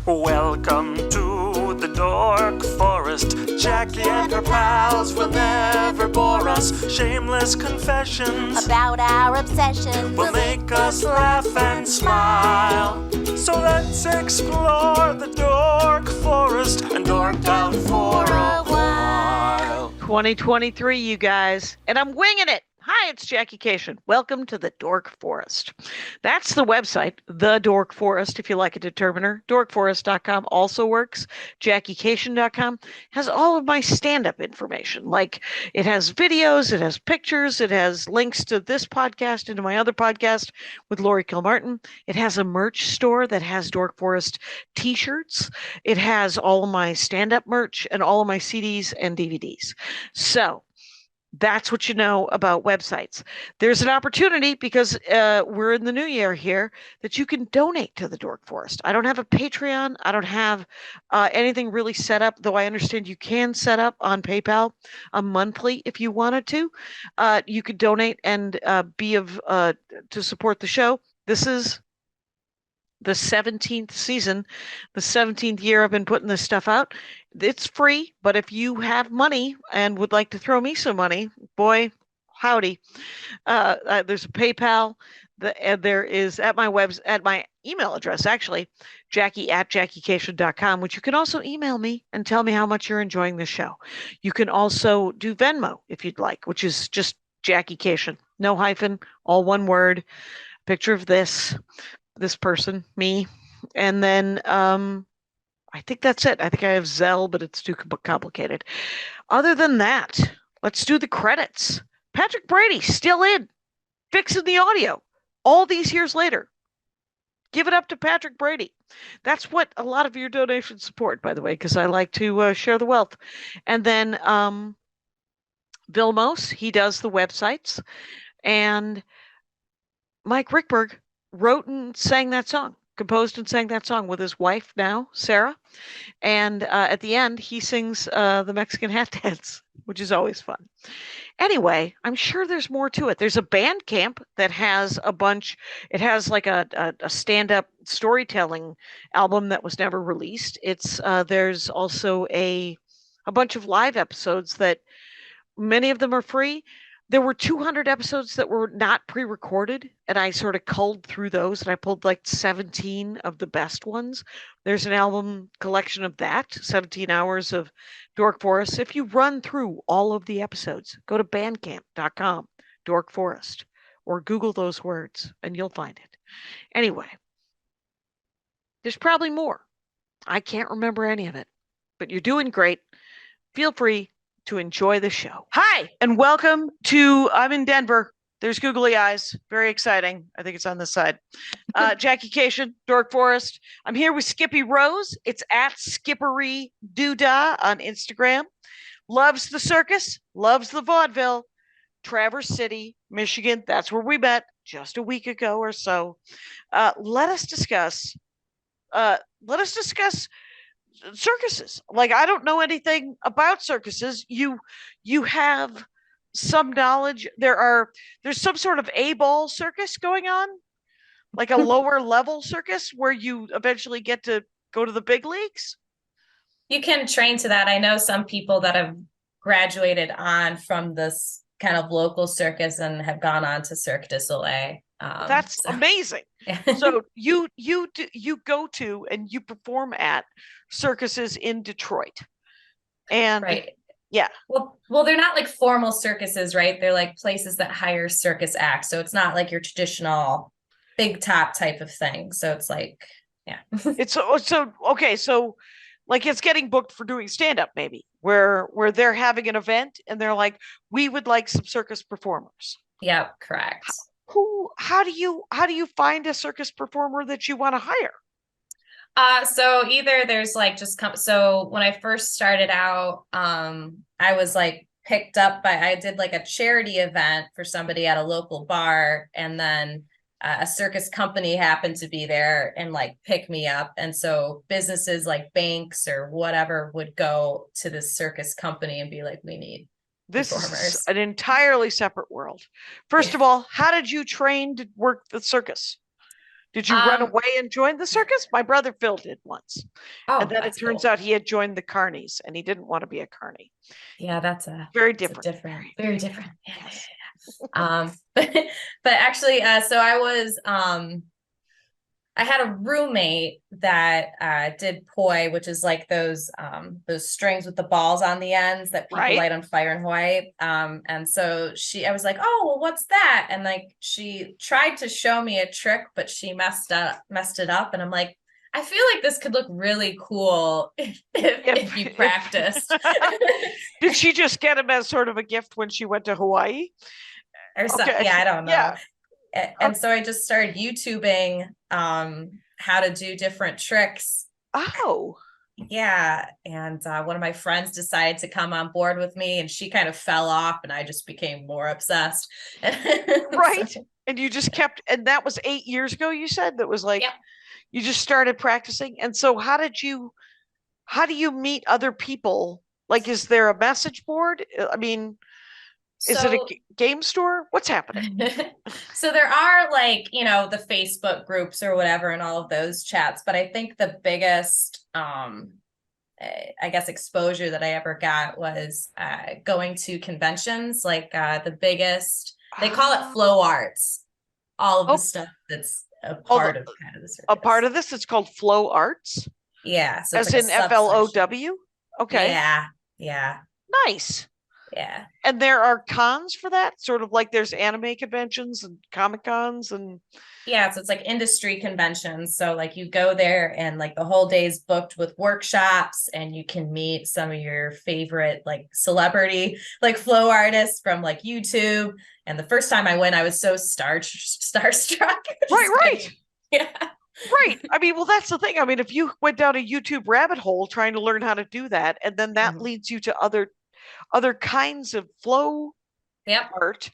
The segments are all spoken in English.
Welcome to the Dork Forest. Jackie and her pals will never bore us. Shameless confessions about our obsession will make us laugh and smile. So let's explore the Dork Forest and dork out for a while. 2023, you guys, and I'm winging it. Hi, it's Jackie Cation. Welcome to the Dork Forest. That's the website, The Dork Forest, if you like a determiner. Dorkforest.com also works. JackieCation.com has all of my stand-up information. Like, it has videos, it has pictures, it has links to this podcast and to my other podcast with Lori Kilmartin. It has a merch store that has Dork Forest t-shirts. It has all of my stand-up merch and all of my CDs and DVDs. So, that's what you know about websites. There's an opportunity because we're in the new year here that you can donate to the Dork Forest. I don't have a Patreon. I don't have anything really set up, though I understand you can set up on PayPal a monthly if you wanted to. You could donate and be of to support the show. This is the 17th season, the 17th year I've been putting this stuff out. It's free, but if you have money and would like to throw me some money, boy, howdy. There's a PayPal. There is at my email address, actually, Jackie@JackieCation.com, which you can also email me and tell me how much you're enjoying the show. You can also do Venmo if you'd like, which is just Jackie Cation. No hyphen, all one word. Picture of this person, me, and then I think that's it. I think I have Zelle, but it's too complicated. Other than that, let's do the credits. Patrick Brady still in, fixing the audio all these years later. Give it up to Patrick Brady. That's what a lot of your donations support, by the way, because I like to share the wealth. And then Vilmos, he does the websites, and Mike Ruekberg wrote and sang that song, composed and sang that song with his wife now, Sarah. And at the end, he sings the Mexican hat dance, which is always fun. Anyway, I'm sure there's more to it. There's a band camp that has a bunch. It has like a stand-up storytelling album that was never released. It's there's also a bunch of live episodes that many of them are free. There were 200 episodes that were not pre-recorded, and I sort of culled through those, and I pulled like 17 of the best ones. There's an album collection of that, 17 hours of Dork Forest. If you run through all of the episodes, go to bandcamp.com, Dork Forest, or Google those words, and you'll find it. Anyway, there's probably more. I can't remember any of it, but you're doing great. Feel free to enjoy the show. Hi, and welcome to, I'm in Denver. There's googly eyes. Very exciting. I think it's on this side. Jackie Cation, Dork Forest. I'm here with Skippy Rose. It's at Skippery Doodah on Instagram. Loves the circus, loves the vaudeville. Traverse City, Michigan. That's where we met just a week ago or so. Let us discuss circuses. Like, I don't know anything about circuses. You have some knowledge. There's some sort of A Ball circus going on, like a lower level circus where you eventually get to go to the big leagues. You can train to that. I know some people that have graduated on from this kind of local circus and have gone on to Cirque du Soleil. That's amazing. So you go to and you perform at circuses in Detroit, and right. Yeah. Well, they're not like formal circuses, right? They're like places that hire circus acts. So it's not like your traditional big top type of thing. So it's like, yeah. It's so okay. So like it's getting booked for doing stand-up, maybe where they're having an event and they're like, we would like some circus performers. Yep, correct. How do you find a circus performer that you want to hire? So either there's like so when I first started out, I was like picked up I did like a charity event for somebody at a local bar, and then a circus company happened to be there and like pick me up. And so businesses like banks or whatever would go to this circus company and be like, we need this performers. Is an entirely separate world. First of all, how did you train to work the circus? Did you run Um, away and join the circus? My brother Phil did once. oh, And then it that's turns cool. out he had joined the carnies and he didn't want to be a carny. Yeah, Very it's a different. different, very different. Yeah, yeah, Yes. yeah. But actually, so I was, I had a roommate that did poi, which is like those strings with the balls on the ends that people Right. light on fire in Hawaii. And so I was like, oh, well, what's that? And like she tried to show me a trick, but she messed it up. And I'm like, I feel like this could look really cool if you practiced. Did she just get him as sort of a gift when she went to Hawaii? Or so, Okay. yeah, I don't know. Yeah. And so I just started YouTubing how to do different tricks. Oh. Yeah. And one of my friends decided to come on board with me, and she kind of fell off, and I just became more obsessed. Right. So, And you just kept, and that was 8 years ago, you said? That was like, yep. you just started practicing. And so how do you meet other people? Like, is there a message board? I mean, is it a game store? What's happening? So there are, like, the Facebook groups or whatever and all of those chats, but I think the biggest I guess exposure that I ever got was going to conventions, like the biggest, they call it flow arts, all of the stuff that's a part of kind of the circus. A part of this, it's called flow arts? Yeah. So as in FLOW? Okay. Yeah. Nice. Yeah. And there are cons for that, sort of like there's anime conventions and comic cons and yeah, so it's like industry conventions. So like you go there and like the whole day's booked with workshops, and you can meet some of your favorite like celebrity like flow artists from like YouTube. And the first time I went, I was so starstruck. Right. Yeah. Right. I mean, well, that's the thing. I mean, if you went down a YouTube rabbit hole trying to learn how to do that, and then that leads you to other kinds of flow art.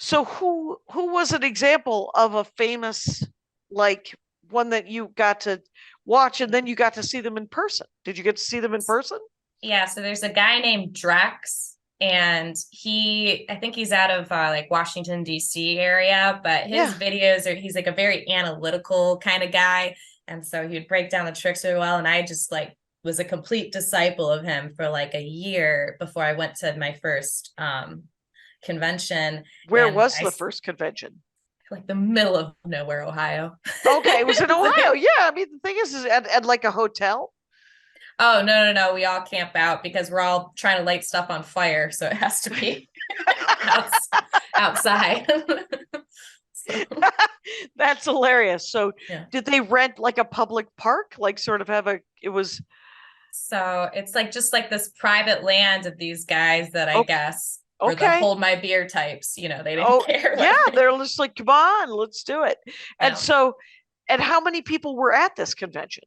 So who was an example of a famous, like, one that you got to watch and then you got to see them in person? Did you get to see them in person? Yeah, so there's a guy named Drex, and I think he's out of like Washington DC area, but his videos he's like a very analytical kind of guy, and so he would break down the tricks really well. And I just like was a complete disciple of him for like a year before I went to my first convention. Where was the first convention? Like the middle of nowhere, Ohio. Okay, it was in Ohio. Yeah, I mean, the thing is at like a hotel. Oh, no. We all camp out because we're all trying to light stuff on fire. So it has to be outside. That's hilarious. So did they rent like a public park? Like sort of So it's like just like this private land of these guys that I guess were the hold my beer types. They didn't care. They're just like, come on, let's do it. And so, and how many people were at this convention?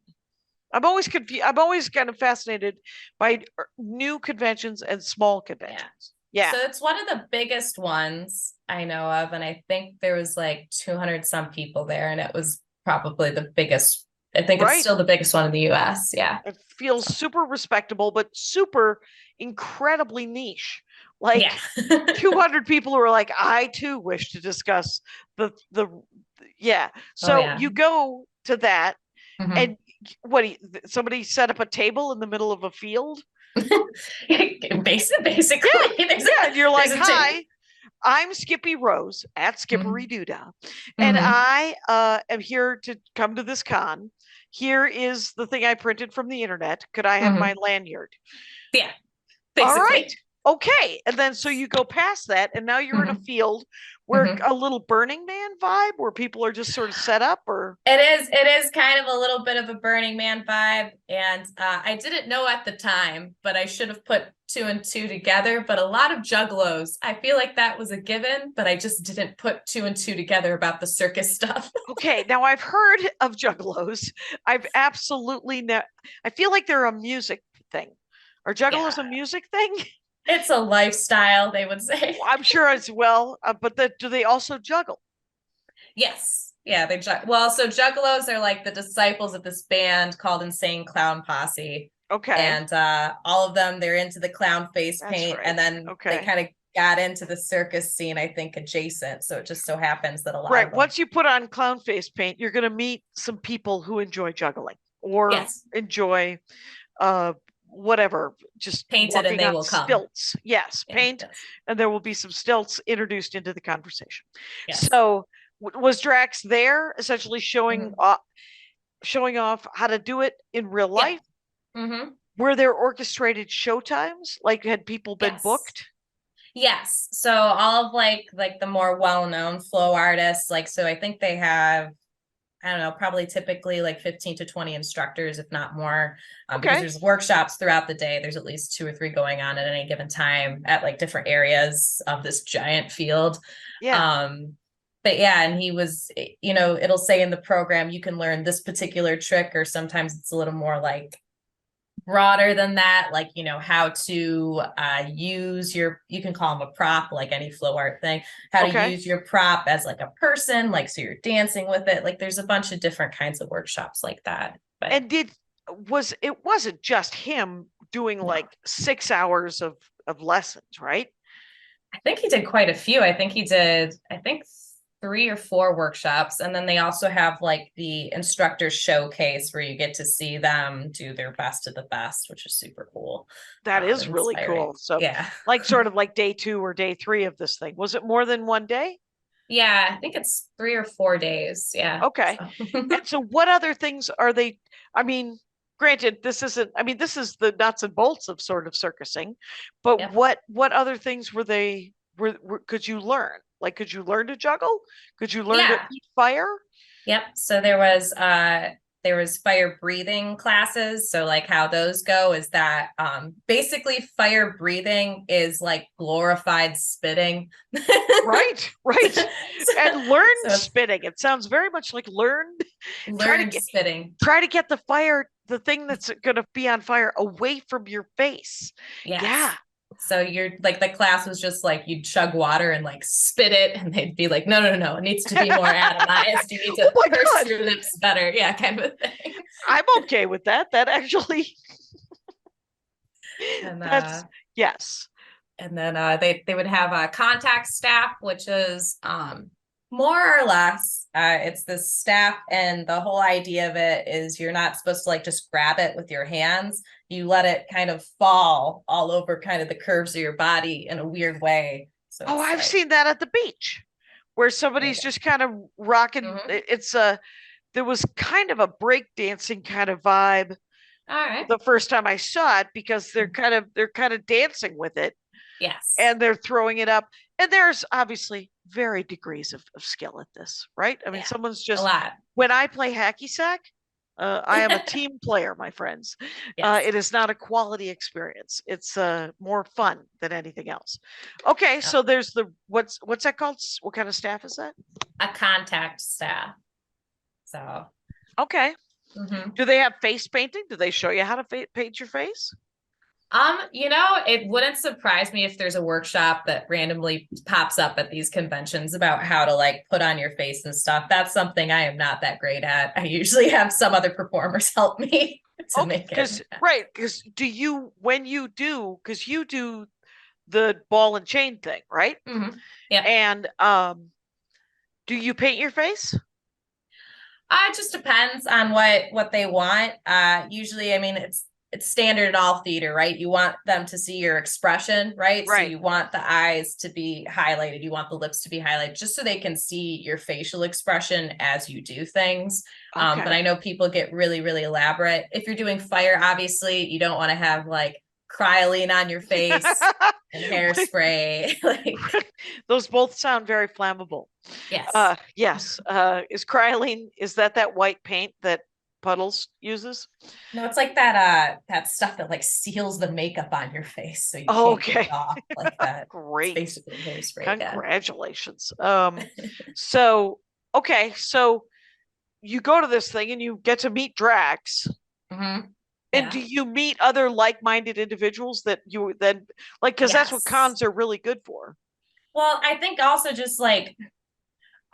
I'm always confused. I'm always kind of fascinated by new conventions and small conventions. Yeah. So it's one of the biggest ones I know of. And I think there was like 200 some people there, and it was probably the biggest. I think it's still the biggest one in the US. Yeah. It feels super respectable, but super incredibly niche. Like 200 people who are like, I too wish to discuss the. So you go to that and somebody set up a table in the middle of a field? Basically. And you're like, hi, I'm Skippy Rose at Skippery Doodah, and I am here to come to this con. Here is the thing I printed from the internet. Could I have my lanyard? Yeah. Basically. All right. Okay. And then so you go past that, and now you're in a field where a little Burning Man vibe, where people are just sort of set up, or it is kind of a little bit of a Burning Man vibe. And I didn't know at the time, but I should have put 2 and 2 together. But a lot of juggalos, I feel like that was a given, but I just didn't put 2 and 2 together about the circus stuff. Okay, now I've heard of juggalos. I've absolutely I feel like they're a music thing. Are juggalos a music thing? It's a lifestyle, they would say. I'm sure as well, but do they also juggle? Yes. Yeah, they well, so juggalos are like the disciples of this band called Insane Clown Posse. Okay. And all of them, they're into the clown face paint, and then they kind of got into the circus scene, I think, adjacent. So it just so happens that a lot of Right. them, Once you put on clown face paint, you're going to meet some people who enjoy juggling or yes, enjoy whatever, just painted and walking they on will come. stilts. Yes, Yeah, paint, yes, and there will be some stilts introduced into the conversation. yes. So was Drax there essentially showing Mhm. showing off how to do it in real Yeah. life? Mm-hmm. Were there orchestrated show times? Like, had people been Yes. booked? Yes. So all of like the more well-known flow artists, like, so I think they have, I don't know, probably typically like 15 to 20 instructors, if not more, because Okay. there's workshops throughout the day. There's at least 2 or 3 going on at any given time at like different areas of this giant field. Yeah. But yeah, and he was, it'll say in the program, you can learn this particular trick, or sometimes it's a little more like broader than that, like, how to use you can call them a prop, like any flow art thing, how to Okay. use your prop as like a person, like, so you're dancing with it. Like, there's a bunch of different kinds of workshops like that. But And it wasn't just him doing no. like 6 hours of lessons, right? I think he did quite a few. I think he did, 3 or 4 workshops. And then they also have like the instructor showcase where you get to see them do their best of the best, which is super cool. That is really inspiring. cool. So Yeah. like sort of like day 2 or day 3 of this thing. Was it more than one day? Yeah, I think it's 3 or 4 days. Yeah. Okay. So. And so what other things are they? I mean, granted, this is the nuts and bolts of sort of circusing, but Yep. what other things were could you learn? Like, could you learn to juggle? Could you learn to Yeah. eat fire? Yep. So there was fire breathing classes. So like how those go is that basically fire breathing is like glorified spitting. Right. And learned So spitting. It sounds very much like learned spitting. try to get the thing that's going to be on fire away from your face. Yes. Yeah. So you're like, the class was just like, you'd chug water and like spit it, and they'd be like, no, it needs to be more atomized. You need to Oh my purse God. your lips better. Yeah, kind of a thing. I'm okay with that. That actually And that's yes. and then they would have a contact staff, which is more or less it's the staff, and the whole idea of it is you're not supposed to like just grab it with your hands. You let it kind of fall all over kind of the curves of your body in a weird way. So Oh, I've like, seen that at the beach where somebody's just kind of rocking. Mhm. There was kind of a break dancing kind of vibe all right. the first time I saw it, because they're kind of dancing with it Yes. and they're throwing it up. And there's obviously varied degrees of skill at this, right? I mean, Yeah, someone's a just, lot. when I play hacky sack, I am a team player, my friends. Yes. It is not a quality experience. It's more fun than anything else. Okay, so there's what's that called? What kind of staff is that? A contact staff. So Okay. mhm. Do they have face painting? Do they show you how to paint your face? It wouldn't surprise me if there's a workshop that randomly pops up at these conventions about how to like put on your face and stuff. That's something I am not that great at. I usually have some other performers help me to make it. Right, because you do the ball and chain thing, right? Mhm. Yeah. And do you paint your face? It just depends on what they want. Usually, I mean, it's standard in all theater, right? You want them to see your expression, right? So Right. you want the eyes to be highlighted. You want the lips to be highlighted, just so they can see your facial expression as you do things. Okay. But I know people get really, really elaborate. If you're doing fire, obviously, you don't want to have like cryoline on your face and hairspray. Like, those both sound very flammable. yes. Yes. Is cryoline, is that white paint that Puddles uses? No, it's like that stuff that like seals the makeup on your face, so you can't get it off like that. Great. It's basically hairspray. Congratulations. So okay, so you go to this thing and you get to meet Drax. Mm-hmm. And do you meet other like-minded individuals that you then like, because that's what cons are really good for. Well, I think also just like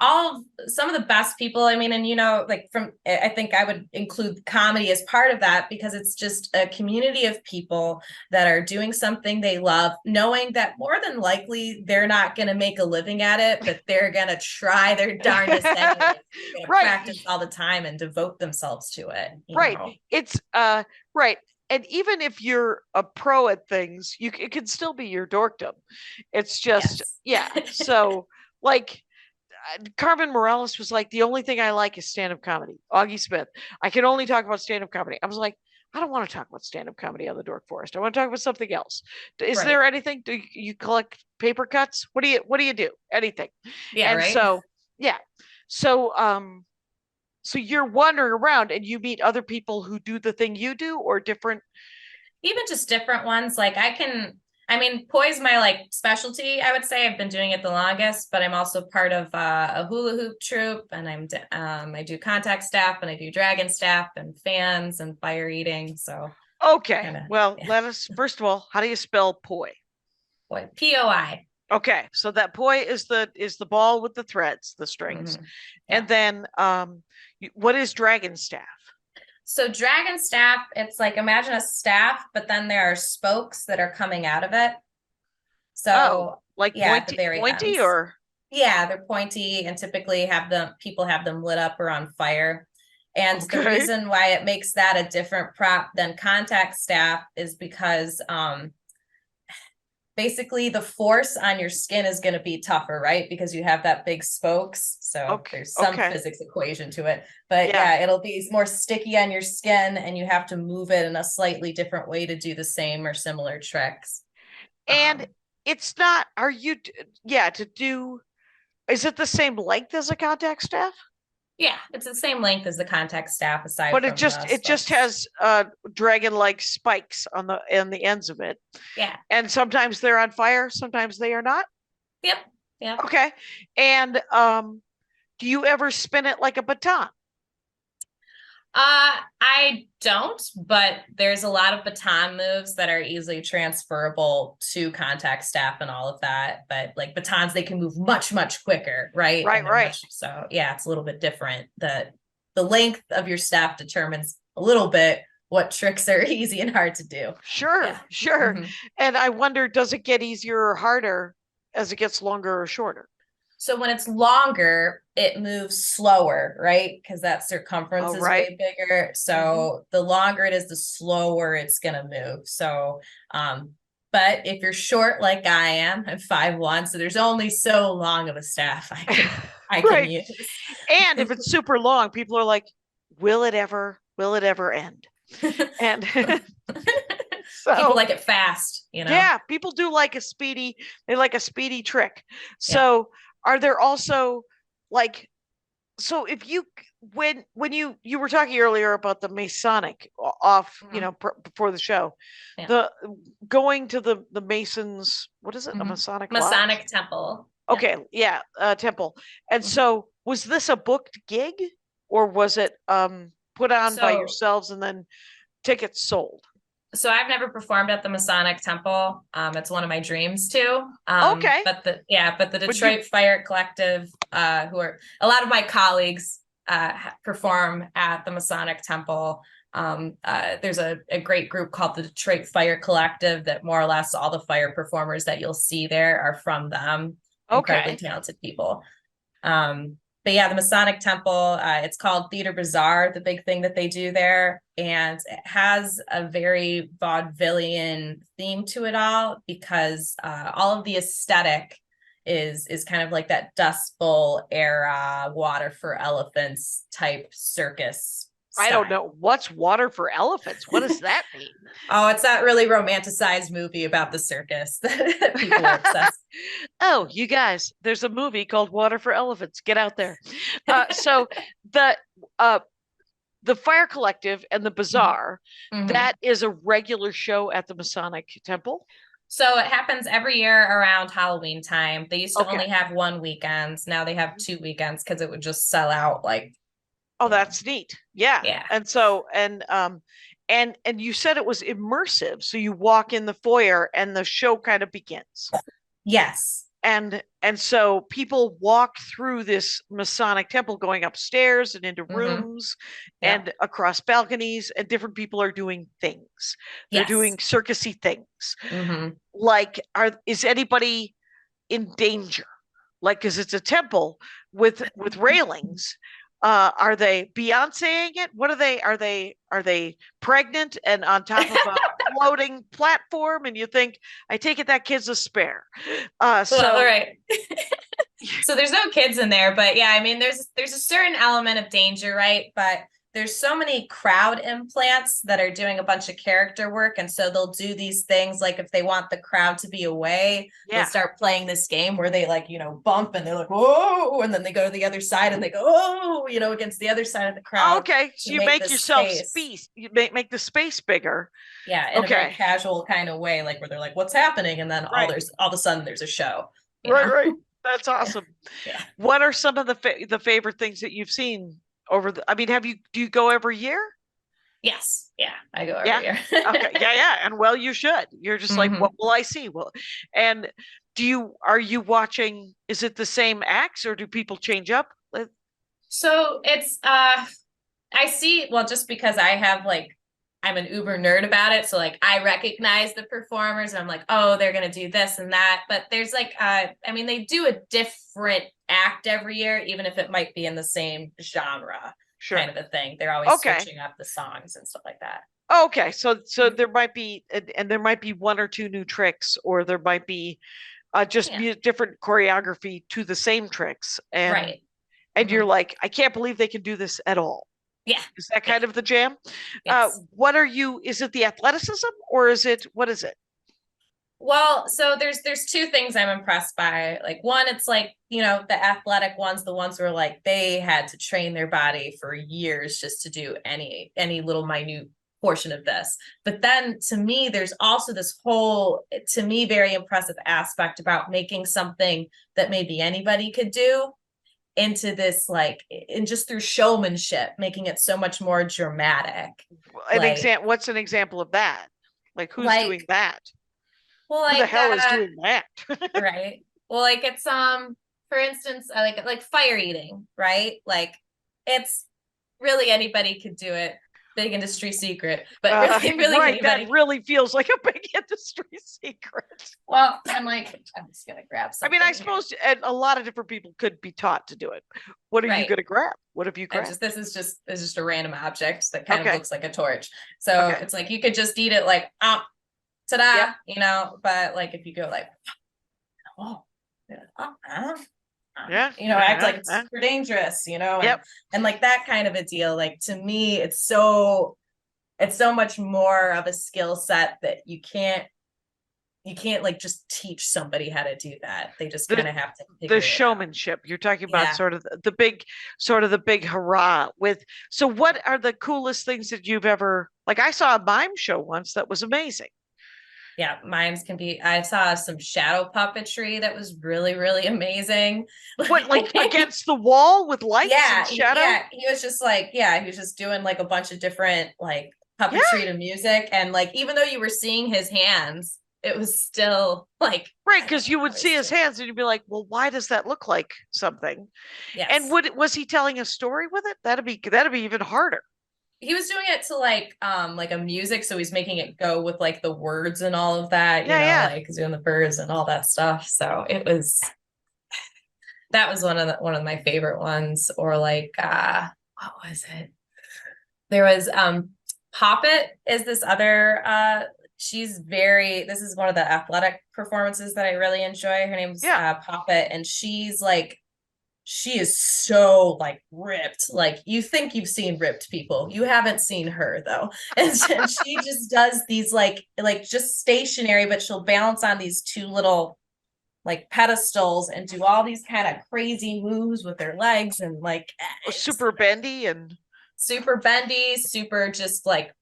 some of the best people, I mean, and like I think I would include comedy as part of that, because it's just a community of people that are doing something they love, knowing that more than likely they're not going to make a living at it, but they're going to try their darndest anyway. They're going to practice all the time and devote themselves to it. It's right. And even if you're a pro at things, it can still be your dorkdom. It's just, So like, Carmen Morales was like, the only thing I like is stand-up comedy. Augie Smith, I can only talk about stand-up comedy. I was like, I don't want to talk about stand-up comedy on the Dork Forest. I want to talk about something else. Is there anything? Do you collect paper cuts? What do you do? Anything? Yeah. And so you're wandering around and you meet other people who do the thing you do, or different. Even just different ones. Like Poi's my like specialty. I would say I've been doing it the longest, but I'm also part of a hula hoop troupe, and I do contact staff, and I do dragon staff and fans and fire eating. So let us first of all, how do you spell poi? Poi, P-O-I. Okay, so that poi is the ball with the threads, the strings, and then what is dragon staff? So dragon staff, it's like, imagine a staff, but then there are spokes that are coming out of it. So pointy or? Yeah, they're pointy, and typically people have them lit up or on fire. And the reason why it makes that a different prop than contact staff is because basically the force on your skin is going to be tougher, right? Because you have that big spokes. So there's some physics equation to it, but it'll be more sticky on your skin, and you have to move it in a slightly different way to do the same or similar tricks. And it's not, is it the same length as a contact staff? Yeah, it's the same length as the contact staff, aside but from it just has dragon-like spikes on the ends of it. Yeah. And sometimes they're on fire, sometimes they are not. Yep. Yeah. Okay. And do you ever spin it like a baton? I don't, but there's a lot of baton moves that are easily transferable to contact staff and all of that. But like batons, they can move much, much quicker, right? Right. So yeah, it's a little bit different. The length of your staff determines a little bit what tricks are easy and hard to do. Sure. Mm-hmm. And I wonder, does it get easier or harder as it gets longer or shorter? So when it's longer, it moves slower, right? Because that circumference is way bigger. So the longer it is, the slower it's going to move. So, but if you're short like I am, I'm 5'1", so there's only so long of a staff I can use. And if it's super long, people are like, will it ever end? And so people like it fast, Yeah, people do like a speedy trick. So are there also like, so if you, when you were talking earlier about the Masonic off, before the show, the going to the Masons, what is it? A Masonic temple. Okay. Yeah. Temple. And so was this a booked gig, or was it put on by yourselves and then tickets sold? So I've never performed at the Masonic Temple. It's one of my dreams too. But the Detroit Fire Collective, who are a lot of my colleagues, perform at the Masonic Temple. There's a great group called the Detroit Fire Collective that more or less all the fire performers that you'll see there are from them. Incredibly talented people. But yeah, the Masonic Temple, it's called Theater Bazaar, the big thing that they do there. And it has a very vaudevillian theme to it all, because all of the aesthetic is kind of like that Dust Bowl era, water for elephants type circus style. I don't know. What's water for elephants? What does that mean? Oh, it's that really romanticized movie about the circus that people are obsessed. Oh, you guys, there's a movie called Water for Elephants. Get out there. So the Fire Collective and the Bazaar, that is a regular show at the Masonic Temple. So it happens every year around Halloween time. They used to only have one weekend. Now they have 2 weekends because it would just sell out like. Oh, that's neat. Yeah. Yeah. And so, and you said it was immersive. So you walk in the foyer and the show kind of begins. Yes. and so people walk through this Masonic temple, going upstairs and into Mm-hmm. rooms Yeah. and across balconies, and different people are doing things. They're Yes. doing circusy things. Mm-hmm. Like, is anybody in danger? Like, because it's a temple with railings. Are they Beyonceing it? What are they? Are they pregnant and on top of a floating platform? And you think, I take it that kid's a spare. Well, So all right. So there's no kids in there, but yeah, I mean, there's a certain element of danger, right? But there's so many crowd implants that are doing a bunch of character work, and so they'll do these things like if they want the crowd to be away, yeah, they'll start playing this game where they like, you know, bump and they're like, whoa, and then they go to the other side and they go, oh, you know, against the other side of the crowd. okay, so to you make make the yourself space. space. You make the space bigger. Yeah, in a very Okay. casual kind of way, like where they're like, what's happening? And then Right. all of a sudden there's a show. you Right, know? right. That's awesome. Yeah. What are some of the favorite things that you've seen over the? I mean, do you go every year? Yes. Yeah, I go every Yeah. year. Okay. Yeah. And well, you should. You're just like, Mhm. what will I see? Well, and are you watching? Is it the same acts or do people change up? So it's I see, well, just because I'm an uber nerd about it, so like I recognize the performers and I'm like, oh, they're gonna do this and that. But there's like I mean, they do a different act every year, even if it might be in the same genre Sure. kind of a thing. They're always Okay. switching up the songs and stuff like that. Okay. So there might be, and there might be one or two new tricks, or there might be just Yeah. different choreography to the same tricks. And Right. and Mhm. you're like, I can't believe they can do this at all. Yeah. Is that kind of the jam? Yes. Is it the athleticism or what is it? Well, so there's two things I'm impressed by. Like one, it's like, you know, the athletic ones, the ones where like they had to train their body for years just to do any little minute portion of this. But then to me, there's also this whole, to me, very impressive aspect about making something that maybe anybody could do into this, like, and just through showmanship, making it so much more dramatic. What's an example of that? Like, who's doing that? Well, Who like the hell is doing that? right. Well, like it's for instance, like fire eating, right? Like it's really anybody could do it. Big industry secret, but really right, anybody. that really feels like a big industry secret. Well, I'm just gonna grab I something. mean, I suppose a lot of different people could be taught to do it. What are you Right. going to grab? What have you grabbed? This is just a random object that kind Okay. of looks like a torch. So Okay. it's like you could just eat it like ta-da, Yep. you know. But like if you go like, oh, Yeah. you know, act like it's super dangerous, you know, Yep. and like that kind of a deal. Like to me, it's so much more of a skill set that you can't like just teach somebody how to do that. They just kind of have to figure The it out. showmanship you're talking about, Yeah. sort of the big hurrah with. So what are the coolest things that you've ever, like, I saw a mime show once that was amazing. Yeah, mimes can be. I saw some shadow puppetry that was really, really amazing. What, like against the wall with lights Yeah, and shadow? yeah. He was just doing like a bunch of different like puppetry to music, and like even though you were seeing his hands, it was still like Right, because you would see his hands and you'd be like, well, why does that look like something? Yes. And was he telling a story with it? That'd be even harder. He was doing it to like a music, so he's making it go with like the words and all of that, you know, like doing the birds and all that stuff. So that was one of my favorite ones. Or like what was it? There was Poppet is this other this is one of the athletic performances that I really enjoy. Her name's Poppet, and she is so like ripped. Like you think you've seen ripped people. You haven't seen her though. And she just does these like just stationary, but she'll balance on these two little like pedestals and do all these kind of crazy moves with her legs, and like super bendy, super just like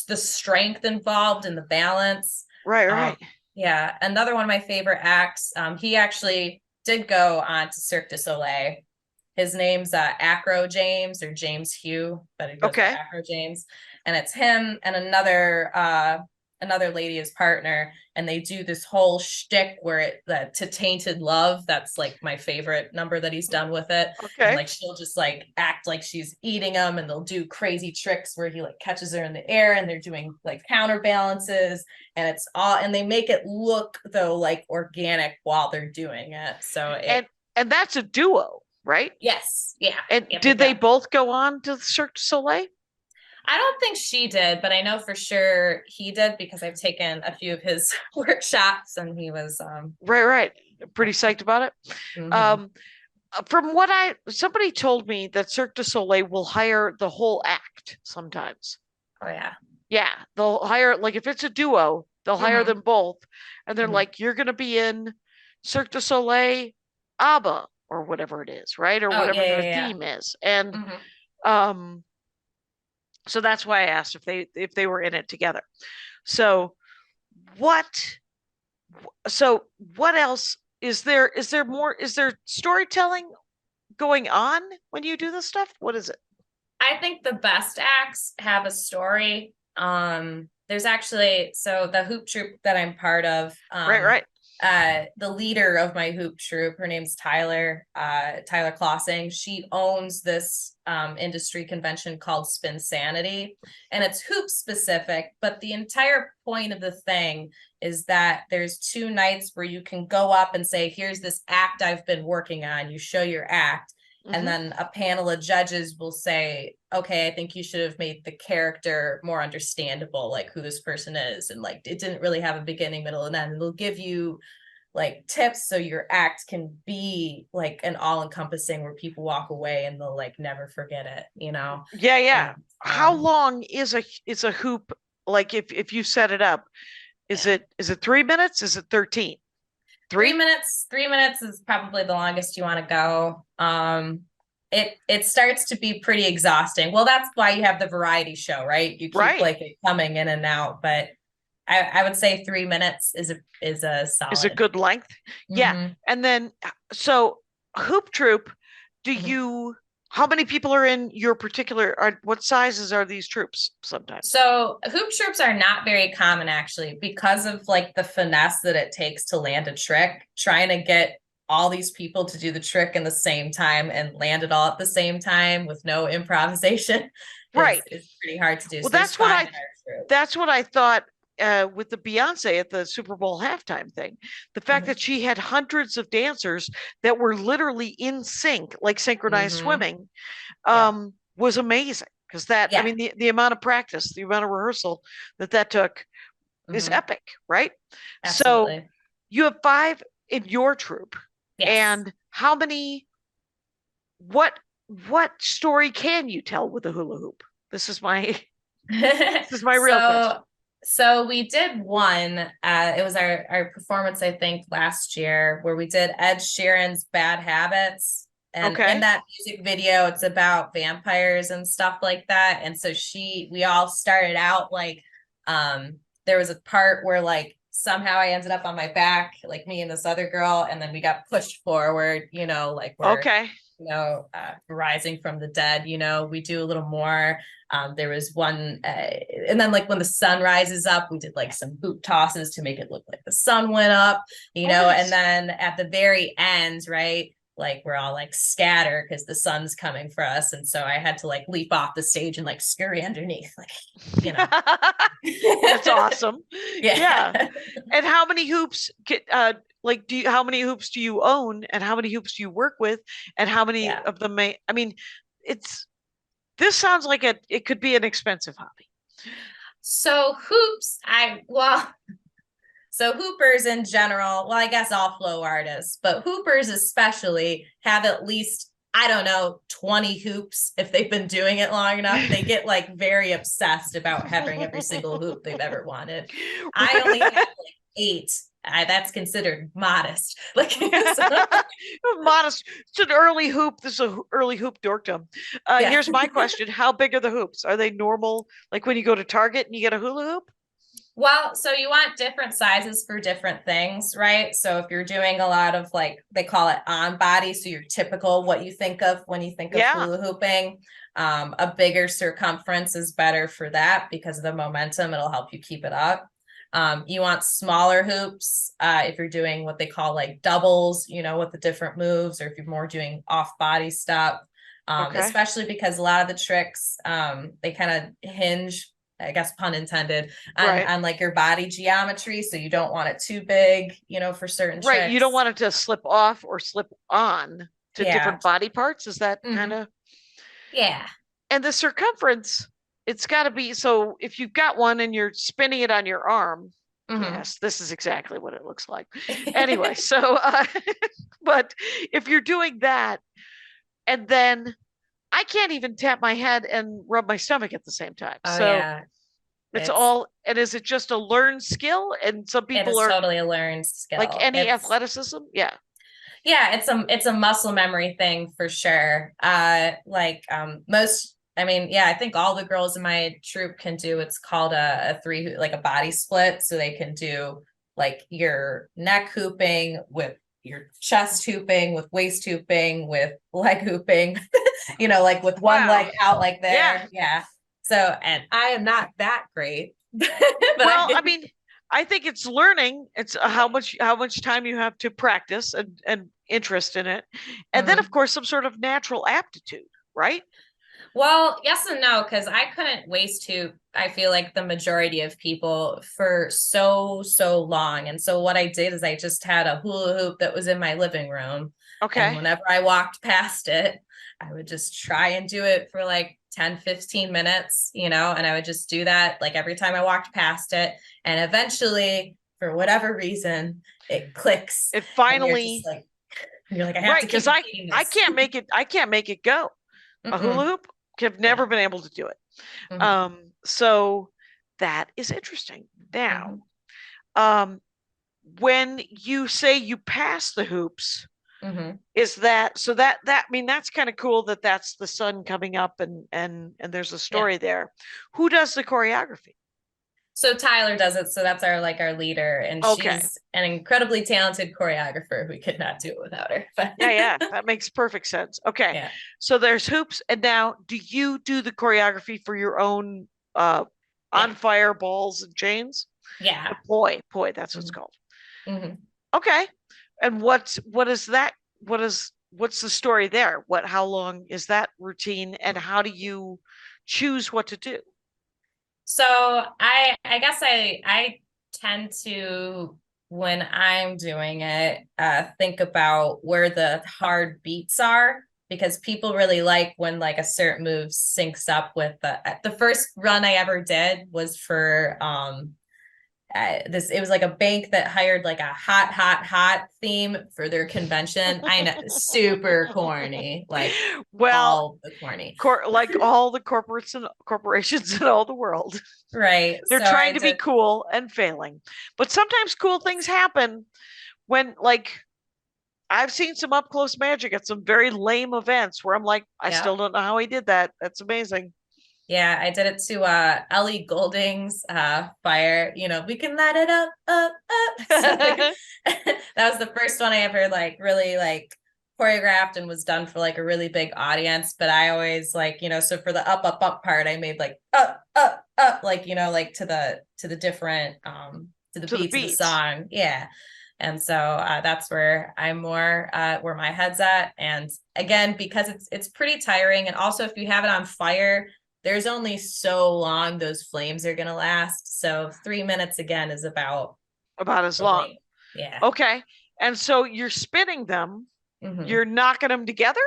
the strength involved and the balance. Right. Yeah. Another one of my favorite acts. He actually did go on to Cirque du Soleil. His name's Acro James, or James Hugh, but it goes by Acro James. And it's him and another another lady as partner, and they do this whole shtick where to Tainted Love. That's like my favorite number that he's done with it. Okay. And like she'll just like act like she's eating them, and they'll do crazy tricks where he like catches her in the air, and they're doing like counterbalances, and it's all, and they make it look though like organic while they're doing it. So and that's a duo, right? yes, yeah. And Yep, did yep, they yep. both go on to the Cirque du Soleil? I don't think she did, but I know for sure he did because I've taken a few of his workshops, and he was Right. Pretty psyched about it. mhm. From what somebody told me that Cirque du Soleil will hire the whole act sometimes. Oh yeah. Yeah, they'll hire, like if it's a duo, they'll hire Mhm. them both, and they're Mhm. like, you're gonna be in Cirque du Soleil ABBA or whatever it is, right? Or Oh, whatever yeah, their yeah, yeah. theme is. And Mhm. so that's why I asked if they were in it together. So what what else is there? Is there more? Is there storytelling going on when you do this stuff? What is it? I think the best acts have a story. There's actually, so the hoop troupe that I'm part of, Right. the leader of my hoop troupe, her name's Tyler Klossing. She owns this industry convention called Spin Sanity, and it's hoop specific, but the entire point of the thing is that there's 2 nights where you can go up and say, here's this act I've been working on. You show your act. And then a panel of judges will say, okay, I think you should have made the character more understandable, like who this person is. And like, it didn't really have a beginning, middle, and end. And they'll give you like tips so your act can be like an all-encompassing where people walk away and they'll like never forget it, you know? Yeah. And, How long is a hoop? Like if you set it up, is it 3 minutes? Is it 13? 3 minutes. 3 minutes is probably the longest you want to go. It starts to be pretty exhausting. Well, that's why you have the variety show, right? You keep like it coming in and out, but I would say 3 minutes is a solid. Is a good length. Yeah. And then so hoop troop, do you how many people are in your particular what sizes are these troops sometimes? So hoop troops are not very common actually, because of like the finesse that it takes to land a trick. Trying to get all these people to do the trick in the same time and land it all at the same time with no improvisation is pretty hard to do. Well, so that's what I thought with the Beyonce at the Super Bowl halftime thing. The fact that she had hundreds of dancers that were literally in sync, like synchronized swimming, was amazing. Because I mean, the amount of practice, the amount of rehearsal that took is epic, right? Absolutely. So you have 5 in your troupe. Yes. And how many, what story can you tell with a hula hoop? This is my real question. So we did one, it was our performance, I think last year, where we did Ed Sheeran's Bad Habits. And in that music video, it's about vampires and stuff like that. And so we all started out like, there was a part where like, somehow I ended up on my back, like me and this other girl, and then we got pushed forward, you know, like we're, you know, rising from the dead, you know, we do a little more. There was one, and then like when the sun rises up, we did like some boot tosses to make it look like the sun went up, you know, and then at the very end, right, like we're all like scatter because the sun's coming for us. And so I had to like leap off the stage and like scurry underneath, like, you know. That's awesome. Yeah. And how many hoops how many hoops do you own, and how many hoops do you work with, and how many of them I mean, this sounds like it could be an expensive hobby. So hoops, so hoopers in general, well, I guess all flow artists, but hoopers especially have at least, I don't know, 20 hoops. If they've been doing it long enough, they get like very obsessed about having every single hoop they've ever wanted. I only have like 8. That's considered modest. Like modest. It's an early hoop. This is an early hoop dorkdom. Here's my question: how big are the hoops? Are they normal? Like when you go to Target and you get a hula hoop? Well, so you want different sizes for different things, right? So if you're doing a lot of like, they call it on body, so your typical what you think of when you think of hula hooping, a bigger circumference is better for that because of the momentum. It'll help you keep it up. You want smaller hoops if you're doing what they call like doubles, with the different moves, or if you're more doing off body stuff. Especially because a lot of the tricks, they kind of hinge, I guess, pun intended, on like your body geometry. So you don't want it too big, for certain tricks. You don't want it to slip off or slip on to different body parts. Is that kind of? Yeah. And the circumference, it's got to be, so if you've got one and you're spinning it on your arm, yes, this is exactly what it looks like. Anyway, so, but if you're doing that, and then I can't even tap my head and rub my stomach at the same time. Oh, so yeah. it's all, and is it just a learned skill? And some people are totally a learned skill. Like any athleticism. Yeah. Yeah. It's a muscle memory thing for sure. I think all the girls in my troupe can do, it's called a three, like a body split. So they can do like your neck hooping with your chest hooping, with waist hooping, with leg hooping, like with one leg out like there. Yeah. So, and I am not that great. But I think it's learning. It's how much time you have to practice and interest in it. And then of course, some sort of natural aptitude, right? Well, yes and no, because I couldn't waist hoop, I feel like the majority of people for so long. And so what I did is I just had a hula hoop that was in my living room. Okay. And whenever I walked past it, I would just try and do it for like 10, 15 minutes, and I would just do that like every time I walked past it. And eventually, for whatever reason, it clicks. It finally, you're like, I have to keep repeating this. I can't make it go. A hula hoop, have never been able to do it. So that is interesting. Now, when you say you pass the hoops, is that so that that's kind of cool that that's the sun coming up and there's a story there. Who does the choreography? So Tyler does it. So that's our leader, and she's an incredibly talented choreographer. We could not do it without her. But yeah, that makes perfect sense. Okay, so there's hoops, and now do you do the choreography for your own on fire balls and chains? Yeah, poi, that's what it's called. Okay, and what's the story there? How long is that routine, and how do you choose what to do? So I guess I tend to, when I'm doing it, think about where the hard beats are, because people really like when like a certain move syncs up with the first run I ever did was for it was like a bank that hired like a hot theme for their convention. I know, super corny, all the corny, like all the corporations in all the world, right? They're trying to be cool and failing, but sometimes cool things happen when, like, I've seen some up close magic at some very lame events where I'm like, I still don't know how he did that. That's amazing. Yeah, I did it to Ellie Goulding's Fire, we can light it up. So, that was the first one I ever really choreographed and was done for like a really big audience. But I always so for the up part, I made like up, to the different to the beats of the song. Yeah. And so that's where I'm more where my head's at. And again, because it's pretty tiring. And also if you have it on fire, there's only so long those flames are going to last. So 3 minutes again is about as long. Yeah. Okay. And so you're spinning them. You're knocking them together?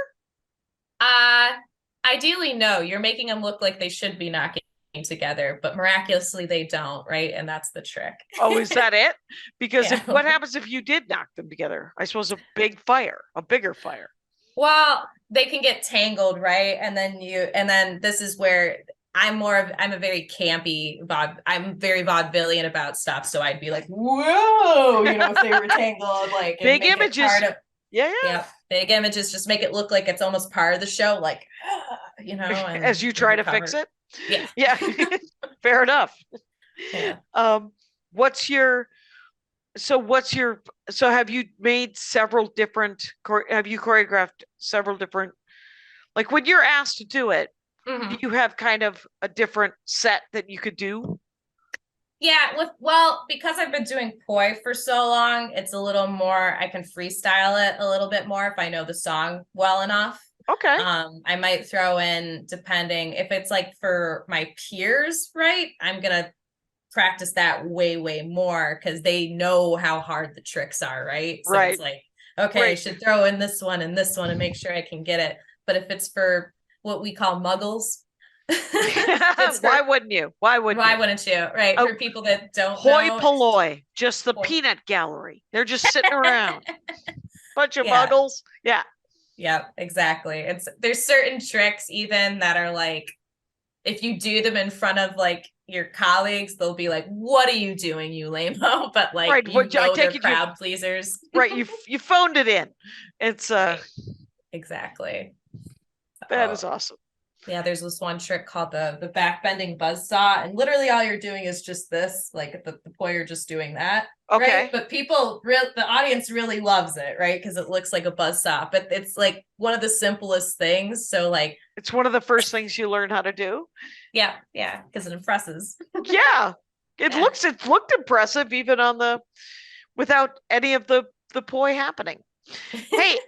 Ideally, no. You're making them look like they should be knocking together, but miraculously they don't, right? And that's the trick. Oh, is that it? Because what happens if you did knock them together? I suppose a bigger fire. Well, they can get tangled, right? And then this is where I'm a very campy I'm very vaudevillian about stuff. So I'd be like, whoa, if they were tangled, like big images. Yeah. Big images, just make it look like it's almost part of the show, like, and as you try to fix it. Yeah. Fair enough. Yeah. Have you made have you choreographed several different, like when you're asked to do it, do you have kind of a different set that you could do? Yeah, because I've been doing poi for so long, it's a little more, I can freestyle it a little bit more if I know the song well enough. Okay. I might throw in, depending if it's like for my peers, right? I'm gonna practice that way, way more because they know how hard the tricks are, right? So Right. it's like, okay, I should throw in this one and make sure I can get it. But if it's for what we call muggles, why wouldn't you? Why wouldn't you? Right. Oh, for people that don't hoi know. polloi, just the Hoi. peanut gallery. They're just sitting around. Bunch of Yeah. muggles. Yeah. Yeah, exactly. There's certain tricks even that are like, if you do them in front of like your colleagues, they'll be like, "What are you doing, you lame-o?" But like, Right, you know, they're it crowd pleasers. Right, you phoned it in. It's Right. Exactly. that is awesome. Yeah, there's this one trick called the back bending buzzsaw, and literally all you're doing is just this, like the poi, you're just doing that. Okay. Right? But the audience really loves it, right? Because it looks like a buzzsaw, but it's like one of the simplest things. So like, it's one of the first things you learn how to do. Yeah, because it impresses. Yeah. It looked impressive even on without any of the poi happening. Hey,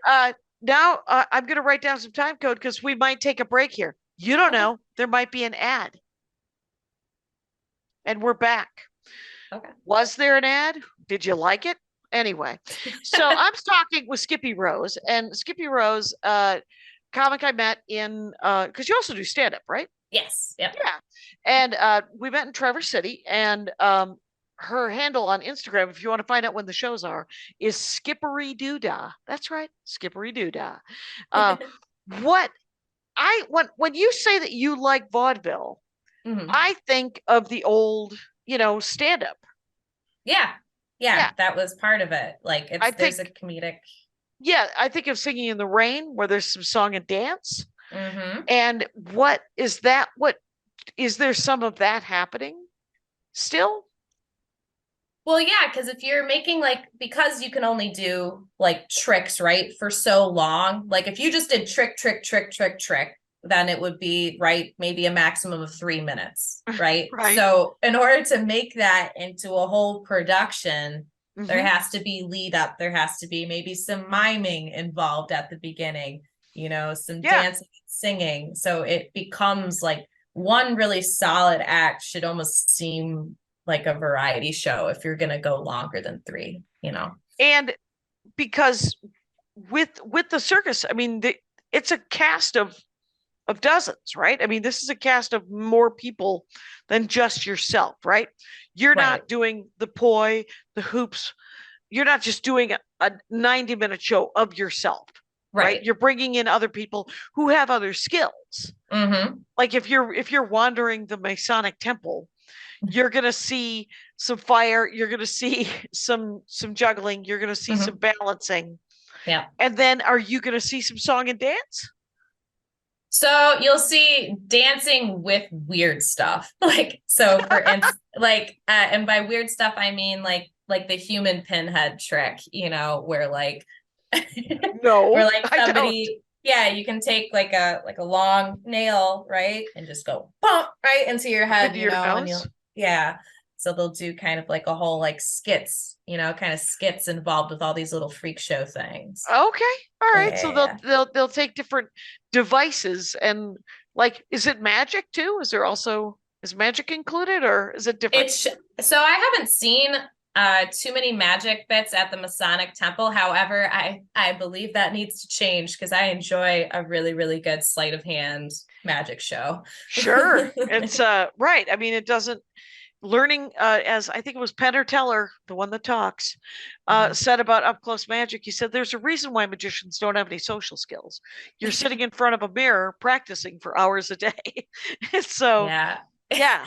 now I'm going to write down some time code because we might take a break here. You don't know. There might be an ad. And we're back. Okay. Was there an ad? Did you like it? Anyway, so I'm talking with Skippy Rose, and Skippy Rose, comic I met in, because you also do stand-up, right? Yes. Yep. Yeah. And we met in Traverse City, and her handle on Instagram, if you want to find out when the shows are, is Skippery Doodah. That's right, Skippery Doodah. When you say that you like vaudeville, I think of the old, stand-up. Yeah, that was part of it. Like there's a comedic. Yeah, I think of Singing in the Rain, where there's some song and dance. And what is that? What is there some of that happening still? Well, yeah, because if you're making because you can only do like tricks, right, for so long. Like if you just did trick, then it would be maybe a maximum of 3 minutes, right? Right. So in order to make that into a whole production, there has to be lead up. There has to be maybe some miming involved at the beginning, some dancing, singing. So it becomes like one really solid act should almost seem like a variety show if you're going to go longer than 3, And because with the circus, I mean, it's a cast of dozens, right? I mean, this is a cast of more people than just yourself, right? You're not doing the poi, the hoops. You're not just doing a 90-minute show of yourself, right? You're bringing in other people who have other skills. Like if you're wandering the Masonic temple, you're going to see some fire. You're going to see some juggling. You're going to see some balancing. Yeah. And then are you going to see some song and dance? So you'll see dancing with weird stuff. So for instance, and by weird stuff, I mean like the human pinhead trick, where no, where somebody, you can take like a long nail, right, and just go bump right into your head, and so they'll do kind of like a whole skits, kind of skits involved with all these little freak show things. Okay, all right. So they'll take different devices and is it magic too? Is magic included or is it different? So I haven't seen too many magic bits at the Masonic Temple. However, I believe that needs to change because I enjoy a really, really good sleight of hand magic show. Sure. It's right. I mean, it doesn't learning as I think it was Penn or Teller, the one that talks, said about up close magic. He said there's a reason why magicians don't have any social skills. You're sitting in front of a mirror practicing for hours a day. So yeah. I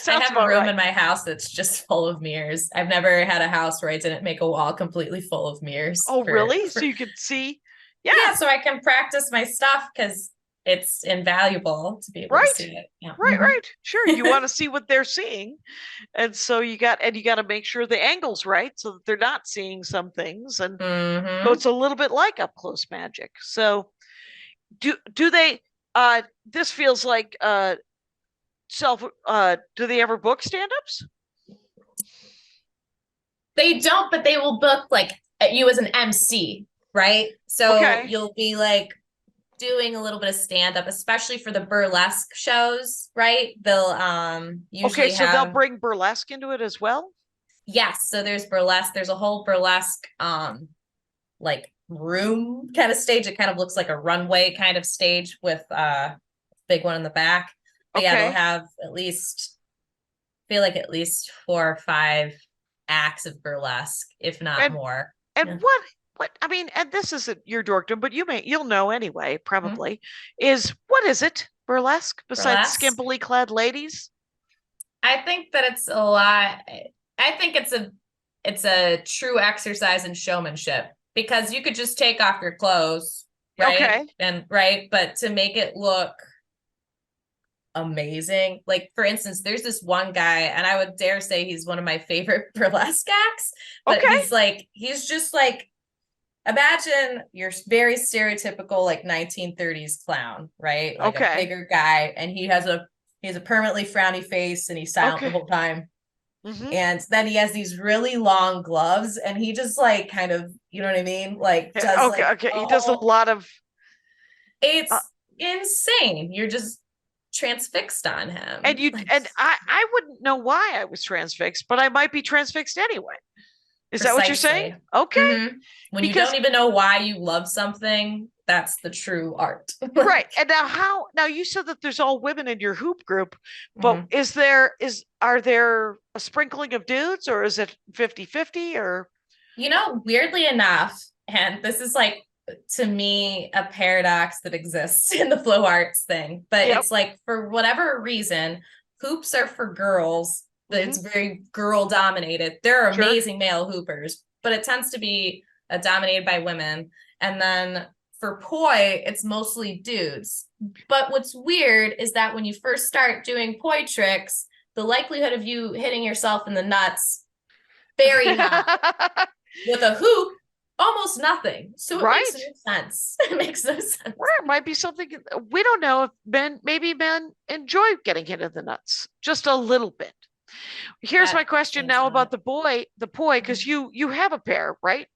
have a room in my house that's just full of mirrors. I've never had a house where I didn't make a wall completely full of mirrors. Oh, really? So you could see? Yeah, so I can practice my stuff because it's invaluable to be able to see it. Yeah. Right. Sure. You want to see what they're seeing. And so you got to make sure the angle's right so that they're not seeing some things. And so it's a little bit like up close magic. So do they, this feels like, do they ever book stand-ups? They don't, but they will book like you as an MC, right? So Okay. you'll be like doing a little bit of stand-up, especially for the burlesque shows, right? They'll usually Okay, so they'll have bring burlesque into it as well? yes, so there's burlesque, there's a whole burlesque like room kind of stage. It kind of looks like a runway kind of stage with big one in the back. But yeah, they'll Okay. have feel like at least 4 or 5 acts of burlesque, if not And more. and Yeah. what I mean, and this isn't your dorkdom, but you'll know anyway, Mhm. probably, is what is it? Burlesque besides Burlesque? skimpily clad ladies? I think that it's a lot. I think it's a true exercise in showmanship because you could just take off your clothes, right? Okay. And right, but to make it look amazing, like for instance, there's this one guy, and I would dare say he's one of my favorite burlesque acts, but Okay. he's just like imagine your very stereotypical like 1930s clown, right? Like a Okay. bigger guy, and he has a permanently frowny face, and he's silent the Okay. whole time. Mm-hmm. And then he has these really long gloves, and he just like kind of, you know what I mean? Like does Okay, like okay. He does a lot of uh, it's insane. You're just transfixed on him. and I wouldn't know why I was transfixed, but I might be transfixed anyway. Is that what you're saying? Precisely. Okay. Mhm. When you Because don't even know why you love something, that's the true art. right. And now you said that there's all women in your hoop group, but Mhm. are there a sprinkling of dudes, or is it 50-50 or You know, weirdly enough, and this is like to me a paradox that exists in the flow arts thing, but yep. it's like for whatever reason, hoops are for girls. It's very girl dominated. There are Sure. amazing male hoopers, but it tends to be dominated by women. And then for poi, it's mostly dudes. But what's weird is that when you first start doing poi tricks, the likelihood of you hitting yourself in the nuts very high. With a hoop, almost nothing. So it makes Right. no sense. It makes no sense. Or it might be something we don't know if maybe men enjoy getting hit in the nuts just a little bit. Here's That my question seems now odd. about the poi, because you have a pair, right?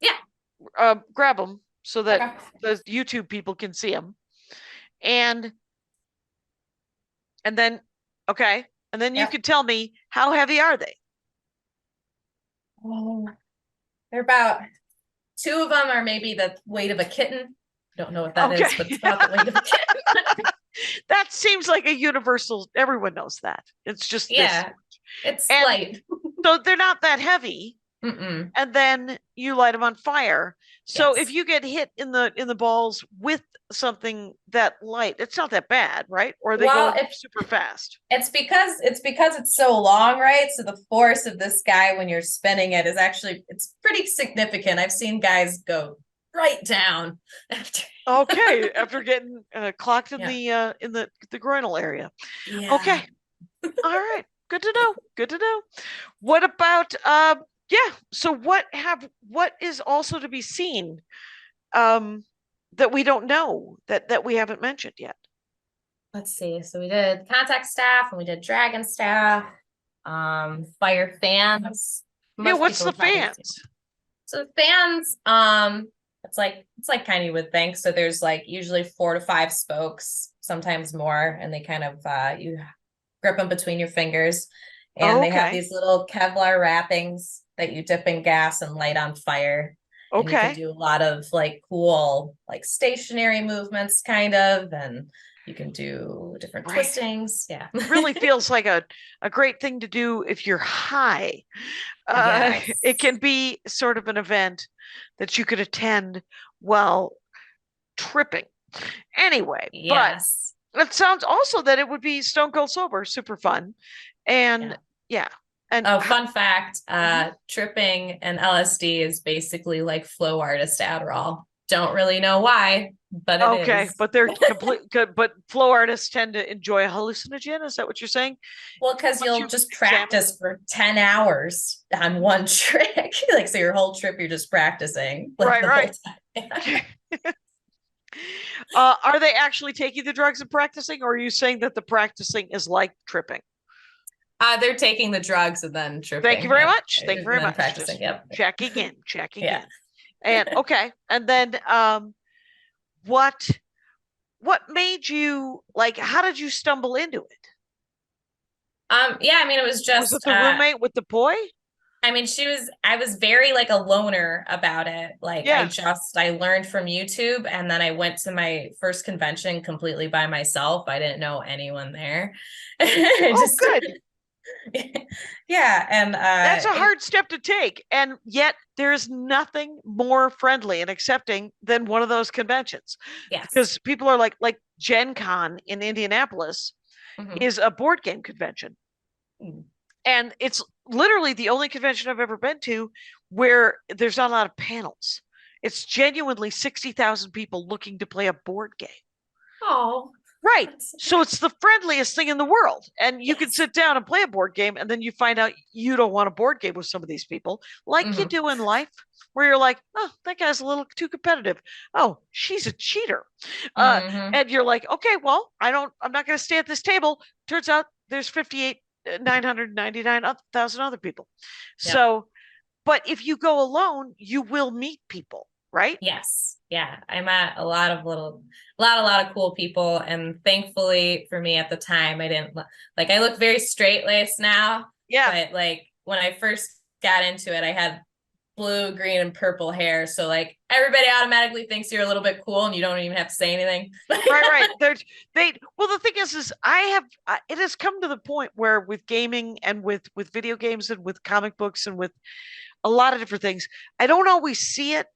Yeah. Grab them so that Okay. the YouTube people can see them, and then okay, and then you Yep. can tell me how heavy are they? Oh, they're about 2 of them are maybe the weight of a kitten. I don't know what that is, Okay. but it's about the weight of a kitten. That seems like a universal. Everyone knows that. It's just Yeah, this, it's and light. so they're not that heavy. Mm-mm. And then you light them on fire. So if Yes. you get hit in the balls with something that light, it's not that bad, right? Or are they Well, going super fast? it's because it's so long, right? So the force of this guy when you're spinning it is actually it's pretty significant. I've seen guys go right down after. Okay, after getting clocked in Yeah. the groinal area. Yeah. Okay, all right, good to know. Good to know. What about yeah? So what is also to be seen that we don't know that we haven't mentioned yet? Let's see. So we did contact staff and we did dragon staff, fire fans. Yeah, Most what's people the have probably seen. fans? So fans, it's like kind of you would think. So there's like usually 4 to 5 spokes, sometimes more, and they kind of you grip them between your fingers, and they have Okay. these little Kevlar wrappings that you dip in gas and light on fire. And you can Okay. do a lot of like cool, like stationary movements, kind of, and you can do different Right. twistings. Yeah. Really feels like a great thing to do if you're high. Yes. It can be sort of an event that you could attend while tripping. Anyway, Yes. but it sounds also that it would be stone cold sober, super fun. And yeah. And oh, fun fact, tripping and LSD is basically like flow artist Adderall. Don't really know why, but it okay, is. but they're complete good. But flow artists tend to enjoy a hallucinogen. Is that what you're saying? Well, because Once you'll you just examine practice for 10 hours on one trick. Like, so your whole trip, you're just practicing. Like, the right. whole time. Are they actually taking the drugs and practicing, or are you saying that the practicing is like tripping? They're taking the drugs and then tripping. Thank you very yep. much. Thank you very And then much. Practicing. Just Yep. checking in, checking Yeah. in. And okay. And then what made you like, how did you stumble into it? Yeah, I mean, it was just Was it the roommate with the boy? I mean, I was very like a loner about it. Like Yeah. I learned from YouTube, and then I went to my first convention completely by myself. I didn't know anyone there. Oh, good. Yeah. And That's a hard step to take. And yet there's nothing more friendly and accepting than one of those conventions. yes. Because people are like Gen Con in Indianapolis Mhm. is a board game convention. Mm. And it's literally the only convention I've ever been to where there's not a lot of panels. It's genuinely 60,000 people looking to play a board game. Oh, Right. that's- So it's the friendliest thing in the world. And you can Yes. sit down and play a board game, and then you find out you don't want a board game with some of these people, like you Mhm. do in life, where you're like, oh, that guy's a little too competitive. Oh, she's a cheater. Mhm. And you're like, okay, well, I'm not going to stay at this table. Turns out there's 999,000 other people. Yep. So, but if you go alone, you will meet people, right? Yes. Yeah. I met a lot of cool people. And thankfully for me at the time, I didn't like, I look very straight laced now. Yeah. But like when I first got into it, I had blue, green, and purple hair. So like everybody automatically thinks you're a little bit cool and you don't even have to say anything. Right. Well, the thing is it has come to the point where with gaming and with video games and with comic books and with a lot of different things, I don't always see it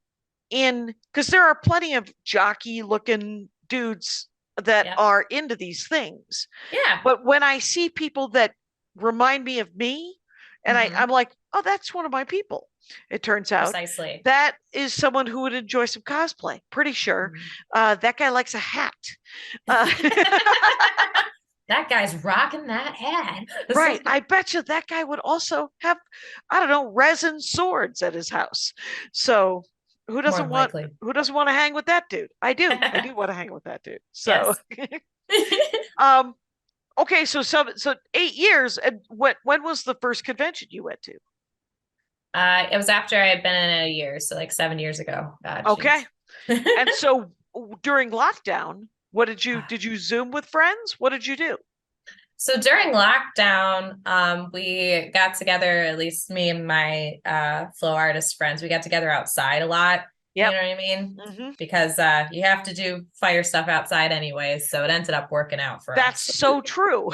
because there are plenty of jockey looking dudes that Yeah. are into these things. Yeah. But when I see people that remind me of me, and Mhm. I'm like, oh, that's one of my people. It turns out Precisely. that is someone who would enjoy some cosplay. Pretty sure Mhm. that guy likes a hat. Uh, That guy's rocking that hat. right. I bet you that guy would also have, I don't know, resin swords at his house. So who doesn't More want likely. who doesn't want to hang with that dude? I do. I do want to hang with that dude. So okay, so 8 years. And when was the first convention you went to? It was after I had been in it a year, so like 7 years ago. God, Okay. jeez. And so during lockdown, what did you Zoom with friends? What did you do? So during lockdown, we got together, at least me and my flow artist friends, we got together outside a lot. Yep. You know what I mean? Mhm. Because you have to do fire stuff outside anyways, so it ended up working out for That's us. so true.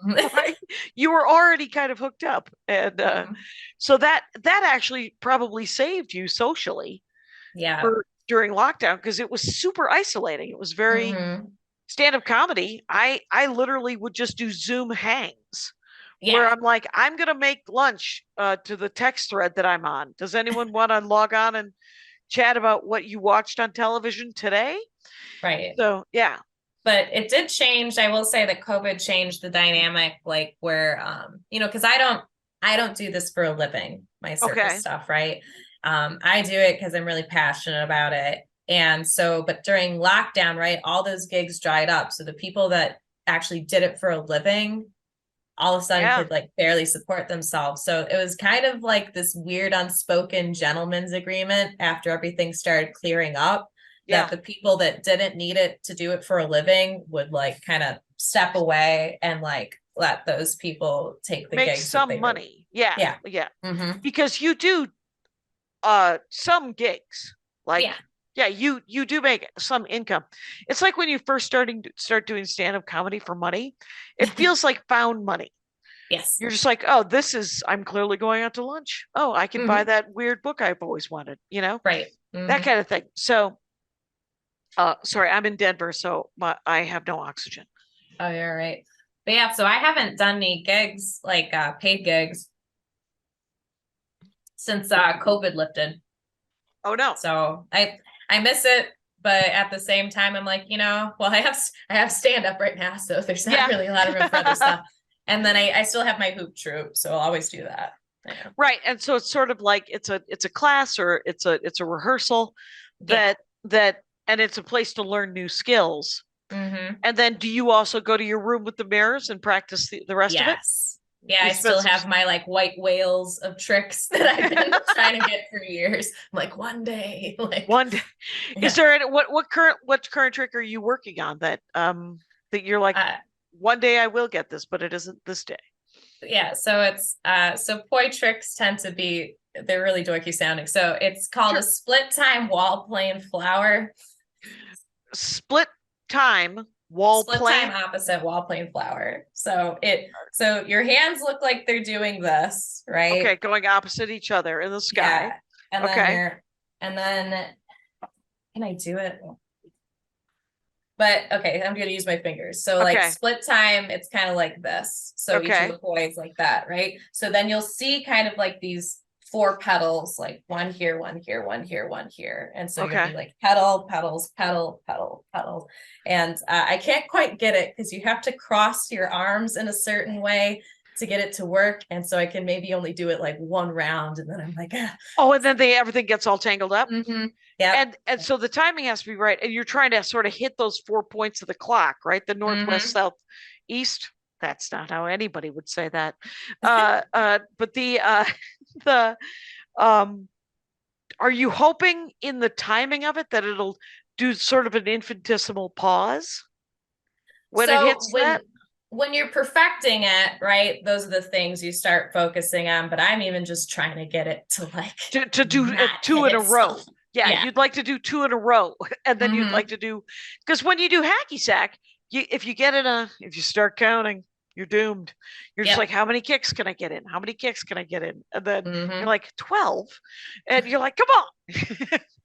Right? You were already kind of hooked up, and so that actually probably saved you socially Yeah. during lockdown because it was super isolating. It was very Mhm. stand-up comedy. I literally would just do Zoom hangs Yeah. where I'm like, I'm gonna make lunch to the text thread that I'm on. Does anyone want to log on and chat about what you watched on television today? Right. So yeah. But it did change. I will say that COVID changed the dynamic, like where because I don't do this for a living, my circus stuff, right? I do it because I'm really passionate about it. And so, but during lockdown, right, all those gigs dried up. So the people that actually did it for a living all of a sudden could like barely support themselves. So it was kind of like this weird unspoken gentleman's agreement after everything started clearing up. That the people that didn't need it to do it for a living would like kind of step away and like let those people take the Make gigs some money. Yeah. Mhm. Because you do some gigs. Like you do make some income. It's like when you first start doing stand-up comedy for money, it feels like found money. Yes. You're just like, oh, I'm clearly going out to lunch. Oh, I can buy that weird book I've always wanted, Right. That kind of thing. So sorry, I'm in Denver, so I have no oxygen. Oh, you're right. But yeah, so I haven't done any gigs, like paid gigs, since COVID lifted. Oh no. So I miss it, but at the same time, I'm like, well, I have stand up right now, so there's not really a lot of room for other stuff. And then I still have my hoop troupe, so I'll always do that. Yeah. Right, and so it's sort of like it's a class or it's a rehearsal that and it's a place to learn new skills. Mm-hmm. And then do you also go to your room with the mirrors and practice the rest of it? Yeah, I still have my like white whales of tricks that I've been trying to get for years. I'm like, one day, like one day. yeah. Is there any, what current trick are you working on that that you're like, one day I will get this, but it isn't this day? Yeah, so it's so poi tricks tend to be, they're really dorky sounding. So it's called a split time wall plane flower. Split time wall Split plane? time opposite wall plane flower. So your hands look like they're doing this, right? Okay, going opposite each other in the sky. Yeah. And then can I do it? But okay, I'm gonna use my fingers. So like split time, it's kind of like this. So each of the poise like that, right? So then you'll see kind of like these 4 petals, like one here, one here, one here, one here. And so you'll be like petal, petals, petal, petal, petals. And I can't quite get it because you have to cross your arms in a certain way to get it to work. And so I can maybe only do it like 1 round, and then I'm like, oh, and then everything gets all tangled up. Yeah. And so the timing has to be right. And you're trying to sort of hit those 4 points of the clock, right? The northwest, south, east. That's not how anybody would say that. But are you hoping in the timing of it that it'll do sort of an infinitesimal pause when it hits that? When you're perfecting it, right? Those are the things you start focusing on. But I'm even just trying to get it to like to do 2 in a row. Yeah, you'd like to do 2 in a row, and then you'd like to do, because when you do hacky sack, if you start counting, you're doomed. You're just like, how many kicks can I get in? How many kicks can I get in? And then you're like 12, and you're like, come on.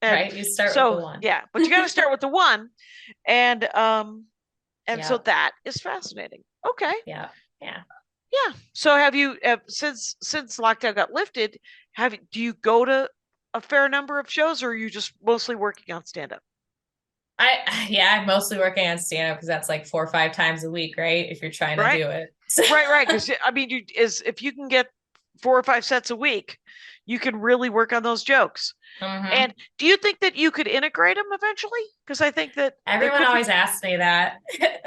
Right, you start with the 1. Yeah, but you got to start with the 1, and so that is fascinating. Okay. Yeah. So have you since lockdown got lifted, do you go to a fair number of shows, or are you just mostly working on stand-up? I'm mostly working on stand-up because that's like 4 or 5 times a week, right? If you're trying to do it. right. Because I mean, if you can get 4 or 5 sets a week, you can really work on those jokes. And do you think that you could integrate them eventually? Because I think that everyone always asks me that.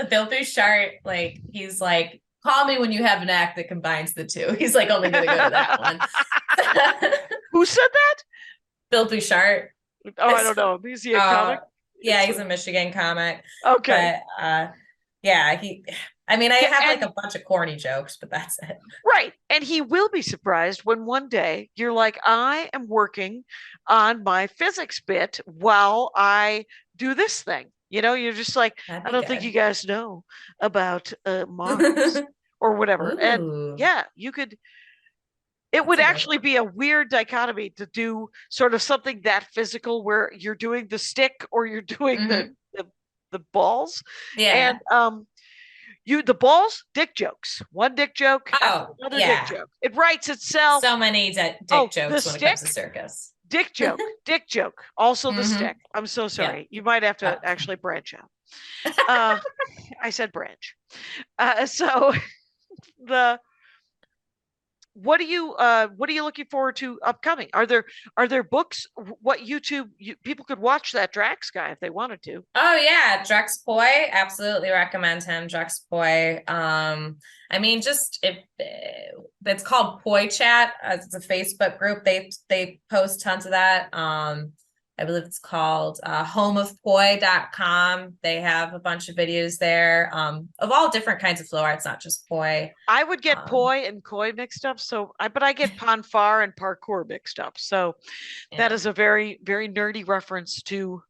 Bill Bouchard, like, he's like, call me when you have an act that combines the 2. He's like only going to go to that one. Who said that? Bill Bouchard. Oh, I don't know. Is he a comic? Yeah, he's a Michigan comic. Okay. But I have like a bunch of corny jokes, but that's it. Right. And he will be surprised when one day you're like, I am working on my physics bit while I do this thing. You're just like, I don't think you guys know about Mars or whatever. Ooh. And you could. It would actually be a weird dichotomy to do sort of something that physical where you're doing the stick or you're doing the balls. Yeah. And the balls, dick jokes. One dick joke, another dick joke. It writes itself. So many dick jokes when it comes to circus. Dick joke. Also the stick. I'm so sorry. You might have to actually branch out. I said branch. So what are you looking forward to upcoming? Are there books? What people could watch that Drax guy if they wanted to? Oh yeah, Drax Poi, absolutely recommend him. Drax Poi. I mean, it's called Poi Chat. It's a Facebook group. They post tons of that. I believe it's called homeofpoi.com. They have a bunch of videos there of all different kinds of flow arts, not just poi. I would get poi and koi mixed up. But I get panfar and parkour mixed up. So that is a very, very nerdy reference to 2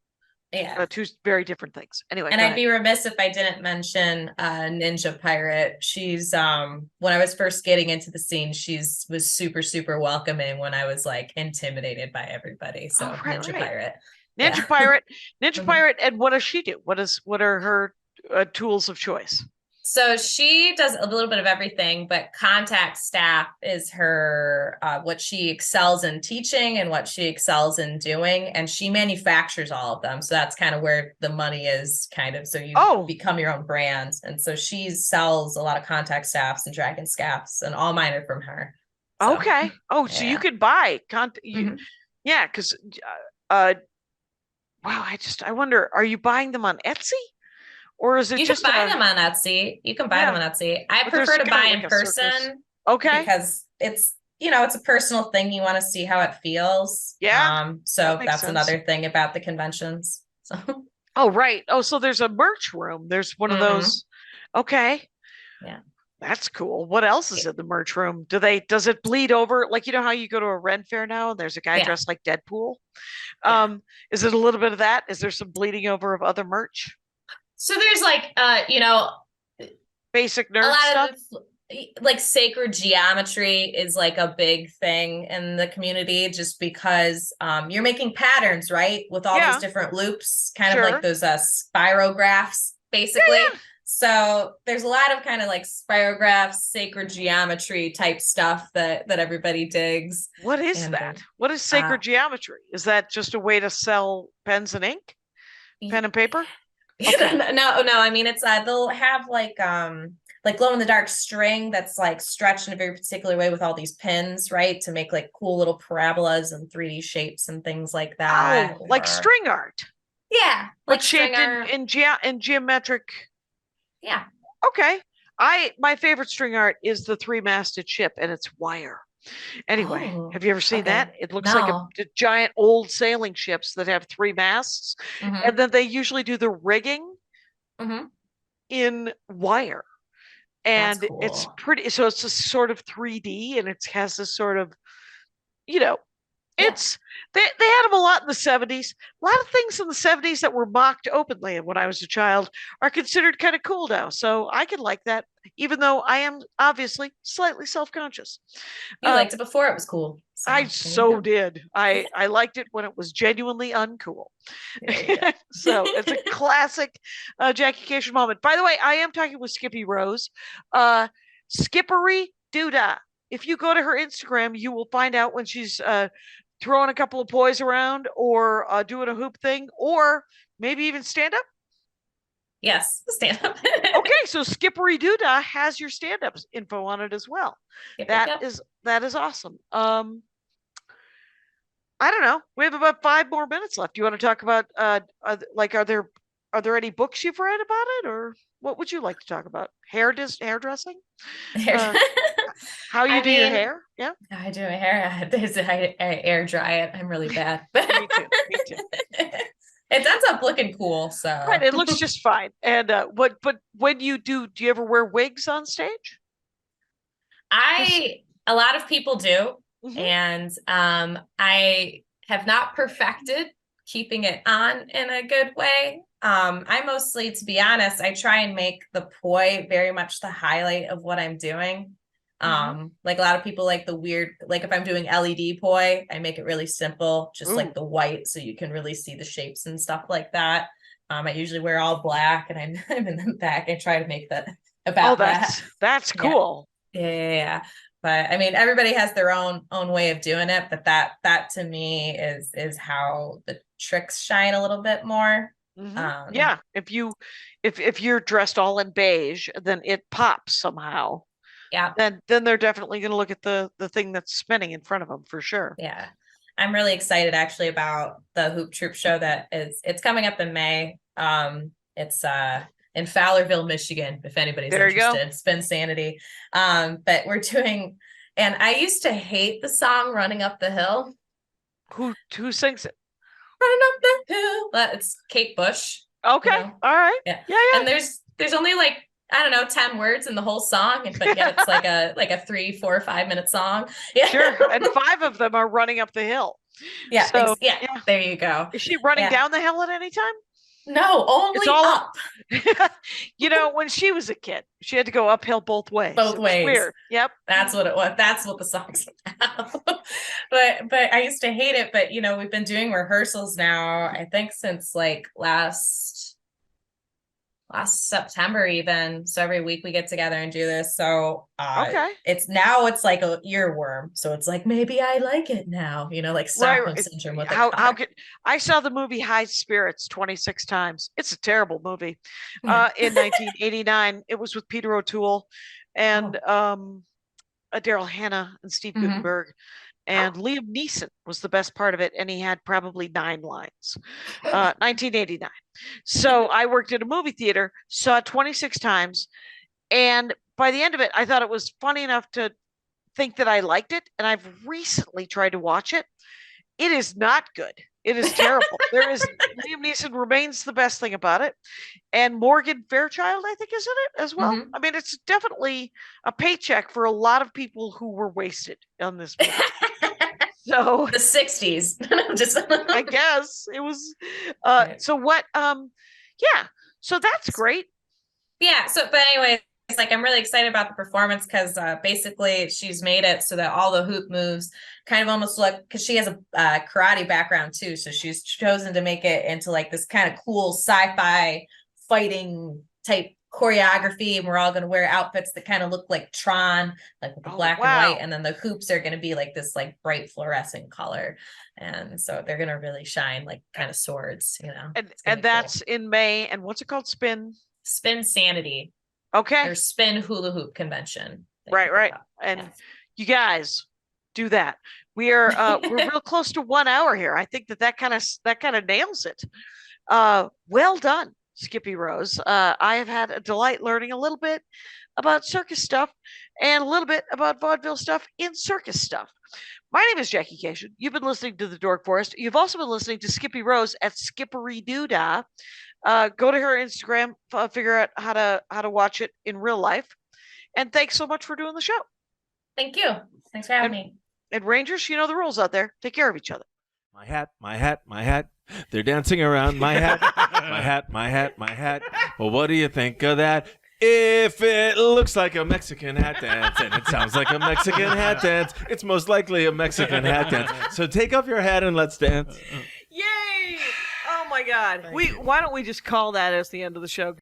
very different things. Anyway, and I'd be remiss if I didn't mention Ninja Pirate. She's when I was first getting into the scene, was super, super welcoming when I was like intimidated by everybody. So Pirate. Ninja Pirate. And what does she do? What are her tools of choice? So she does a little bit of everything, but contact staff is her, what she excels in teaching and what she excels in doing. And she manufactures all of them. So that's kind of where the money is kind of. So you become your own brand. And so she sells a lot of contact staffs and dragon scaffs, and all mine are from her. So, okay. So you could buy yeah. Cause, wow. I wonder, are you buying them on Etsy? Or is it you just can buy them on Etsy? You can buy them on Etsy. I prefer to buy in person Okay. because it's, it's a personal thing. You want to see how it feels. Yeah, So makes that's sense. another thing about the conventions. So Oh, right. Oh, so there's a merch room. There's one of those. Okay. yeah. That's cool. What else is in the merch room? Does it bleed over? Like, how you go to a Ren fair now and there's a guy Yeah. dressed like Deadpool? Yeah. Is it a little bit of that? Is there some bleeding over of other merch? So there's like, Basic a nerd lot stuff? of like sacred geometry is like a big thing in the community, just because you're making patterns, right? With all Yeah. those different loops, kind of Sure. like those spirographs, basically. Yeah. So there's a lot of kind of like spirographs, sacred geometry type stuff that everybody digs. What is And that? What is sacred geometry? Is that just a way to sell pens and ink? Pen and paper? Okay. No. I mean, it's they'll have like glow in the dark string that's like stretched in a very particular way with all these pins, right? To make like cool little parabolas and 3D shapes and things like that. Oh, like string art. Yeah. But Like shaped in geometric. Yeah. Okay. My favorite string art is the 3-masted ship and it's wire. Anyway, have you ever seen that? It looks like a giant old sailing ships that have 3 masts. And then they usually do the rigging in wire. And it's pretty, so it's a sort of 3D and it has this sort of, it's they had them a lot in the 70s. A lot of things in the 70s that were mocked openly when I was a child are considered kind of cool now. So I could like that, even though I am obviously slightly self-conscious. You liked it before it was cool. So I did. I liked it when it was genuinely uncool. So it's a classic Jackie Cation moment. By the way, I am talking with Skippy Rose. Skippery Doodah. If you go to her Instagram, you will find out when she's throwing a couple of poise around or doing a hoop thing or maybe even stand up. Yes, stand up. Okay, so Skippery Doodah has your stand up info on it as well. That is awesome. I don't know. We have about 5 more minutes left. Do you want to talk about are there any books you've read about it, or what would you like to talk about? Hairdressing? How you do your hair? Yeah, I do my hair. I air dry it. I'm really bad. Me too. It ends up looking cool. So right, it looks just fine. And but when you do you ever wear wigs on stage? A lot of people do. And I have not perfected keeping it on in a good way. I mostly, to be honest, I try and make the poi very much the highlight of what I'm doing. Like a lot of people like the weird, like if I'm doing LED poi, I make it really simple, just like the white, so you can really see the shapes and stuff like that. I usually wear all black, and I'm in the back. I try to make that about that's cool. Yeah. But I mean, everybody has their own way of doing it. But that to me is how the tricks shine a little bit more. Yeah. If you're dressed all in beige, then it pops somehow. Yeah. Then they're definitely going to look at the thing that's spinning in front of them for sure. Yeah. I'm really excited actually about the Hoop Troop show it's coming up in May. It's in Fowlerville, Michigan, if anybody's interested. Spin Sanity. But we're doing, and I used to hate the song Running Up the Hill. Who sings it? Running Up the Hill. It's Kate Bush. Okay. All right. Yeah. And there's only like, I don't know, 10 words in the whole song, but yet it's like a 3, 4, 5 minute song. Yeah. Sure. And 5 of them are running up the hill. Yeah. So, there you go. Is she running down the hill at any time? No, only it's all up. When she was a kid, she had to go uphill both ways. Both ways. Weird. Yep. That's what it was. That's what the song's about. but I used to hate it. But we've been doing rehearsals now, I think since like last September even. So every week we get together and do this. So it's like a earworm. So it's like, maybe I like it now, like Stockholm syndrome with I saw the movie High Spirits 26 times. It's a terrible movie. In 1989, it was with Peter O'Toole and Daryl Hannah and Steve Guttenberg. And Liam Neeson was the best part of it, and he had probably 9 lines. 1989. So I worked at a movie theater, saw it 26 times, and by the end of it, I thought it was funny enough to think that I liked it, and I've recently tried to watch it. It is not good. It is terrible. There is Liam Neeson remains the best thing about it, and Morgan Fairchild, I think, is in it as well. I mean, it's definitely a paycheck for a lot of people who were wasted on this movie. So the 60s. Just I guess it was. So what? Yeah. So that's great. Yeah. So, but anyway, it's like I'm really excited about the performance because basically she's made it so that all the hoop moves kind of almost look, because she has a karate background too, so she's chosen to make it into like this kind of cool sci-fi fighting type choreography, and we're all going to wear outfits that kind of look like Tron, like with the black and white, and then the hoops are going to be like this like bright fluorescent color, and so they're going to really shine like kind of swords, you know. And that's in May. And what's it called? Spin Sanity. Okay. Or Spin Hula Hoop Convention. Right. And you guys do that. We're real close to 1 hour here. I think that kind of nails it. Well done, Skippy Rose. I have had a delight learning a little bit about circus stuff and a little bit about vaudeville stuff in circus stuff. My name is Jackie Cation. You've been listening to The Dork Forest. You've also been listening to Skippy Rose at Skippery Doodah. Go to her Instagram, figure out how to watch it in real life. And thanks so much for doing the show. Thank you. Thanks for having me. And Rangers, you know the rules out there. Take care of each other. My hat, my hat, my hat. They're dancing around my hat. My hat, my hat, my hat. Well, what do you think of that? If it looks like a Mexican hat dance and it sounds like a Mexican hat dance, it's most likely a Mexican hat dance. So take off your hat and let's dance. Yay! Oh my God. Why don't we just call that as the end of the show?